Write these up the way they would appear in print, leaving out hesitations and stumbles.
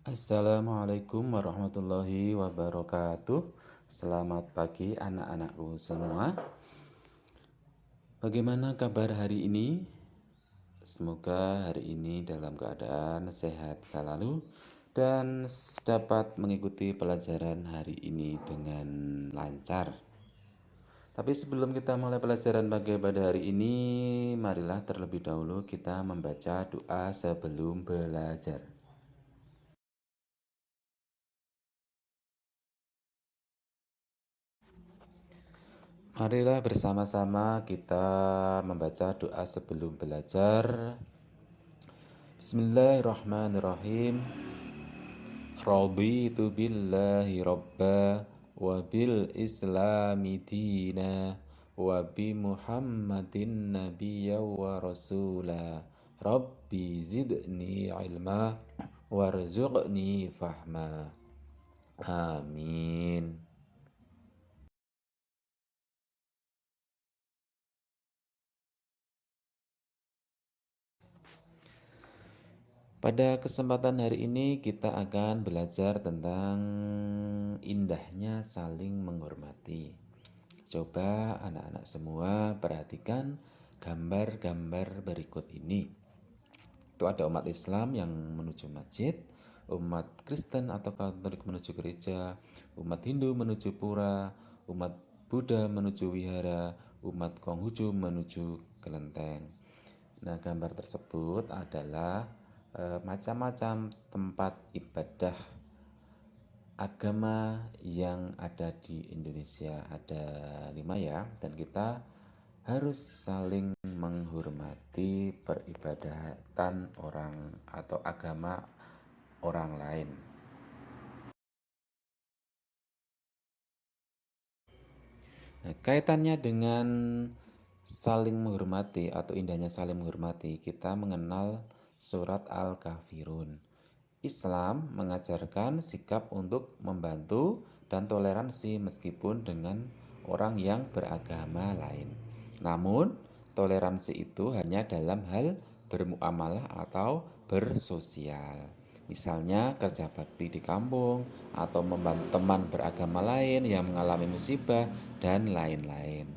Assalamualaikum warahmatullahi wabarakatuh. Selamat pagi anak-anakku semua. Bagaimana kabar hari ini? Semoga hari ini dalam keadaan sehat selalu dan dapat mengikuti pelajaran hari ini dengan lancar. Tapi sebelum kita mulai pelajaran pada hari ini, marilah terlebih dahulu kita membaca doa sebelum belajar. Marilah bersama-sama kita membaca doa sebelum belajar. Bismillahirrahmanirrahim. Raditu billahi rabba wa bil islami dina wa bi muhammadin nabiyya wa rasula. Rabbi zidni ilma warzuqni fahma. Amin. Pada kesempatan hari ini kita akan belajar tentang indahnya saling menghormati. Coba anak-anak semua perhatikan gambar-gambar berikut ini. Itu ada umat Islam yang menuju masjid, umat Kristen atau Katolik menuju gereja, umat Hindu menuju pura, umat Buddha menuju wihara, umat Konghucu menuju kelenteng. Nah, gambar tersebut adalah macam-macam tempat ibadah agama yang ada di Indonesia. Ada 5 ya, dan kita harus saling menghormati peribadatan orang atau agama orang lain. Nah, kaitannya dengan saling menghormati atau indahnya saling menghormati, kita mengenal surat Al-Kafirun. Islam mengajarkan sikap untuk membantu dan toleransi meskipun dengan orang yang beragama lain. Namun, toleransi itu hanya dalam hal bermuamalah atau bersosial. Misalnya kerja bakti di kampung atau membantu teman beragama lain yang mengalami musibah dan lain-lain.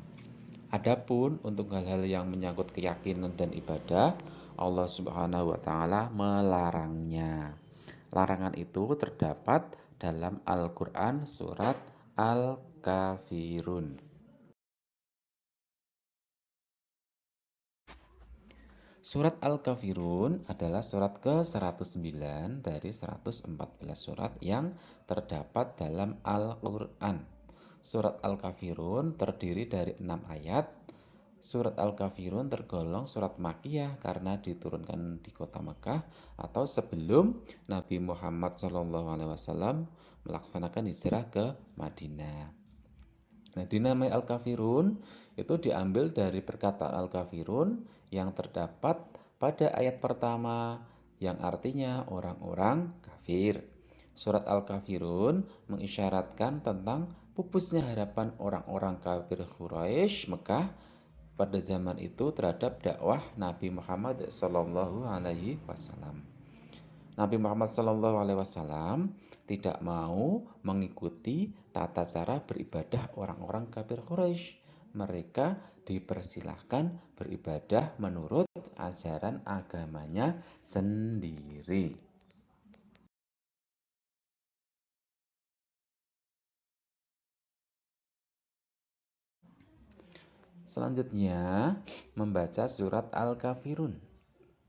Adapun untuk hal-hal yang menyangkut keyakinan dan ibadah, Allah Subhanahu wa taala melarangnya. Larangan itu terdapat dalam Al-Qur'an surat Al-Kafirun. Surat Al-Kafirun adalah surat ke-109 dari 114 surat yang terdapat dalam Al-Qur'an. Surat Al-Kafirun terdiri dari 6 ayat. Surat Al-Kafirun tergolong surat Makkiyah karena diturunkan di kota Mekah atau sebelum Nabi Muhammad SAW melaksanakan hijrah ke Madinah. Nah, dinamai Al-Kafirun itu diambil dari perkataan Al-Kafirun yang terdapat pada ayat pertama yang artinya orang-orang kafir. Surat Al-Kafirun mengisyaratkan tentang pupusnya harapan orang-orang kafir Quraisy Mekah pada zaman itu terhadap dakwah Nabi Muhammad SAW. Nabi Muhammad SAW tidak mau mengikuti tata cara beribadah orang-orang kafir Quraisy. Mereka dipersilahkan beribadah menurut ajaran agamanya sendiri. Selanjutnya, membaca surat Al-Kafirun.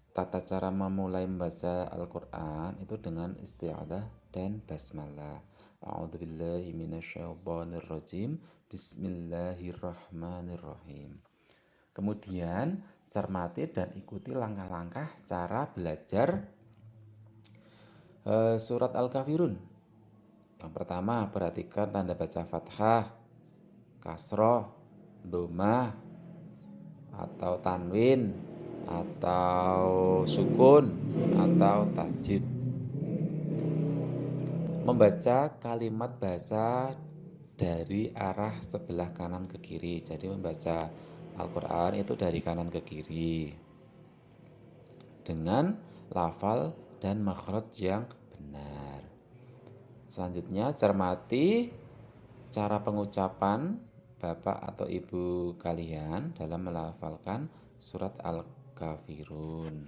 Tata cara memulai membaca Al-Quran itu dengan isti'adah dan basmalah. A'udzubillahi minasyaitonirrajim. Bismillahirrahmanirrahim. Kemudian cermati dan ikuti langkah-langkah cara belajar surat Al-Kafirun. Yang pertama, perhatikan tanda baca fathah, kasroh, domah, atau tanwin, atau sukun, atau tasjid. Membaca kalimat bahasa dari arah sebelah kanan ke kiri. Jadi membaca Al-Quran itu dari kanan ke kiri dengan lafal dan makhraj yang benar. Selanjutnya cermati cara pengucapan Bapak atau Ibu kalian dalam melafalkan surat Al-Kafirun.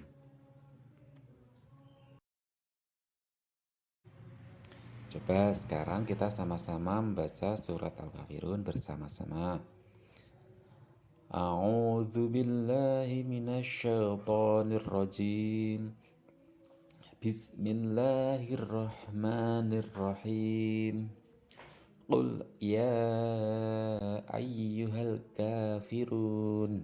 Coba sekarang kita sama-sama membaca surat Al-Kafirun bersama-sama. A'udzu billahi minasyaitonir rajim. Bismillahirrahmanirrahim. Qul ya ayyuhal kafirun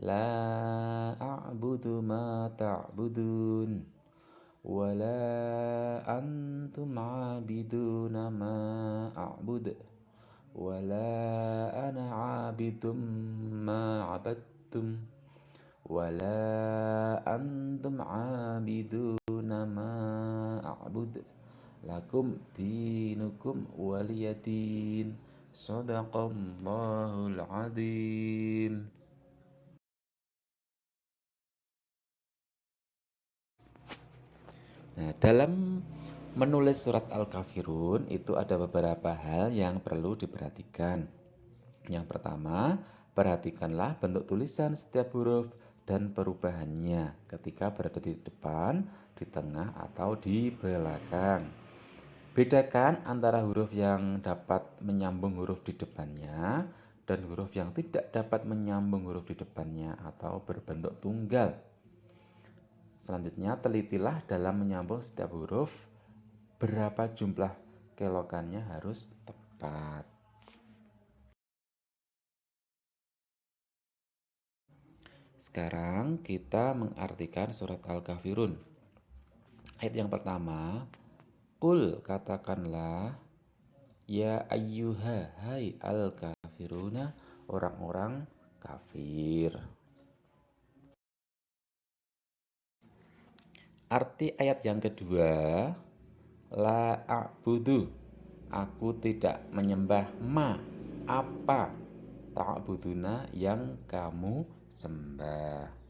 la a'budu ma ta'budun wa la antum 'abiduna ma a'bud wa la ana 'abidum ma 'abadtum wa la antum 'abiduna ma a'bud lakum dinukum waliyadin. Shadaqallahul adzim. Nah, dalam menulis surat Al-Kafirun itu ada beberapa hal yang perlu diperhatikan. Yang pertama, perhatikanlah bentuk tulisan setiap huruf dan perubahannya ketika berada di depan, di tengah, atau di belakang. Bedakan antara huruf yang dapat menyambung huruf di depannya dan huruf yang tidak dapat menyambung huruf di depannya atau berbentuk tunggal. Selanjutnya, telitilah dalam menyambung setiap huruf berapa jumlah kelokannya harus tepat. Sekarang kita mengartikan surat Al-Kafirun. Ayat yang pertama, Qul, katakanlah, ya ayyuha, hai al-kafiruna, orang-orang kafir. Arti ayat yang kedua, la a'budu, aku tidak menyembah ma, apa, ta'buduna yang kamu sembah.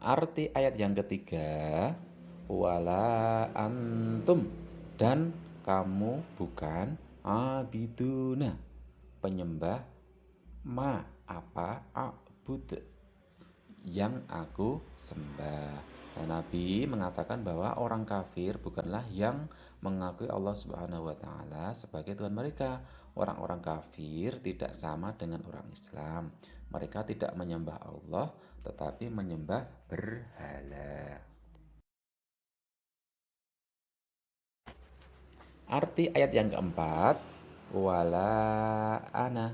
Arti ayat yang ketiga, wala antum, dan kamu bukan abiduna, penyembah ma, apa, a'bud, yang aku sembah. Dan Nabi mengatakan bahwa orang kafir bukanlah yang mengakui Allah Subhanahu wa taala sebagai Tuhan mereka. Orang-orang kafir tidak sama dengan orang Islam. Mereka tidak menyembah Allah tetapi menyembah berhala. Arti ayat yang keempat, wala ana,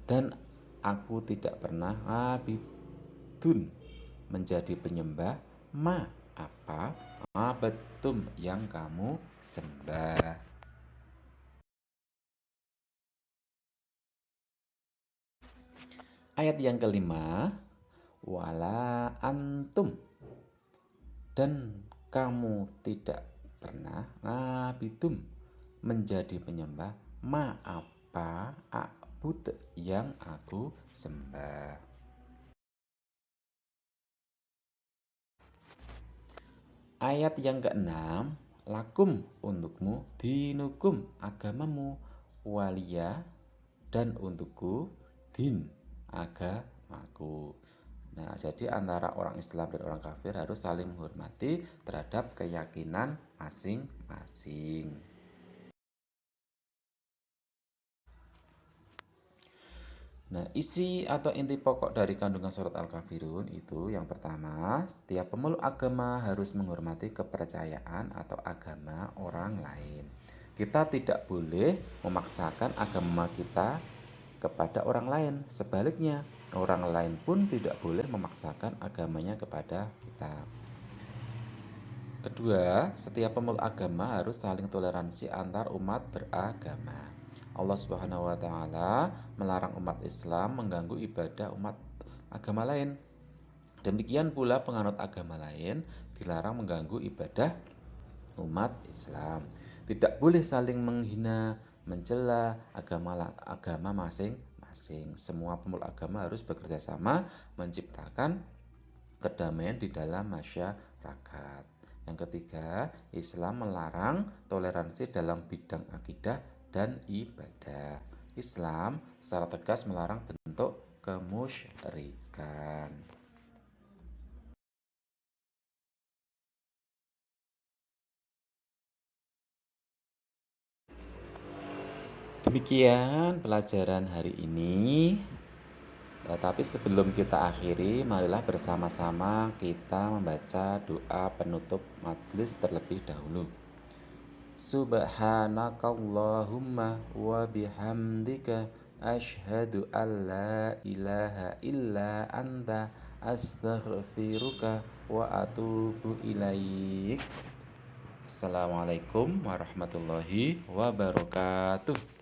dan aku tidak pernah abidun, menjadi penyembah ma, apa, abatum, yang kamu sembah. Ayat yang kelima, wala antum, dan kamu tidak pernah abidum, menjadi penyembah ma, apa, a'bud, yang aku sembah. Ayat yang keenam, lakum, untukmu, dinukum, agamamu, walia, dan untukku, din, agamaku. Nah, jadi antara orang Islam dan orang kafir harus saling menghormati terhadap keyakinan masing-masing. Nah, isi atau inti pokok dari kandungan surat Al-Kafirun itu yang pertama, setiap pemeluk agama harus menghormati kepercayaan atau agama orang lain. Kita tidak boleh memaksakan agama kita kepada orang lain. Sebaliknya, orang lain pun tidak boleh memaksakan agamanya kepada kita. Kedua, setiap pemeluk agama harus saling toleransi antar umat beragama. Allah Subhanahu wa taala melarang umat Islam mengganggu ibadah umat agama lain. Demikian pula penganut agama lain dilarang mengganggu ibadah umat Islam. Tidak boleh saling menghina, mencela agama masing-masing. Semua pemeluk agama harus bekerja sama menciptakan kedamaian di dalam masyarakat. Yang ketiga, Islam melarang toleransi dalam bidang akidah dan ibadah. Islam secara tegas melarang bentuk kemusyrikan. Demikian pelajaran hari ini. Tapi sebelum kita akhiri, marilah bersama-sama kita membaca doa penutup majelis terlebih dahulu. Subhanakallahumma wa bihamdika asyhadu an la ilaha illa anta astaghfiruka wa atubu ilaik. Assalamualaikum warahmatullahi wabarakatuh.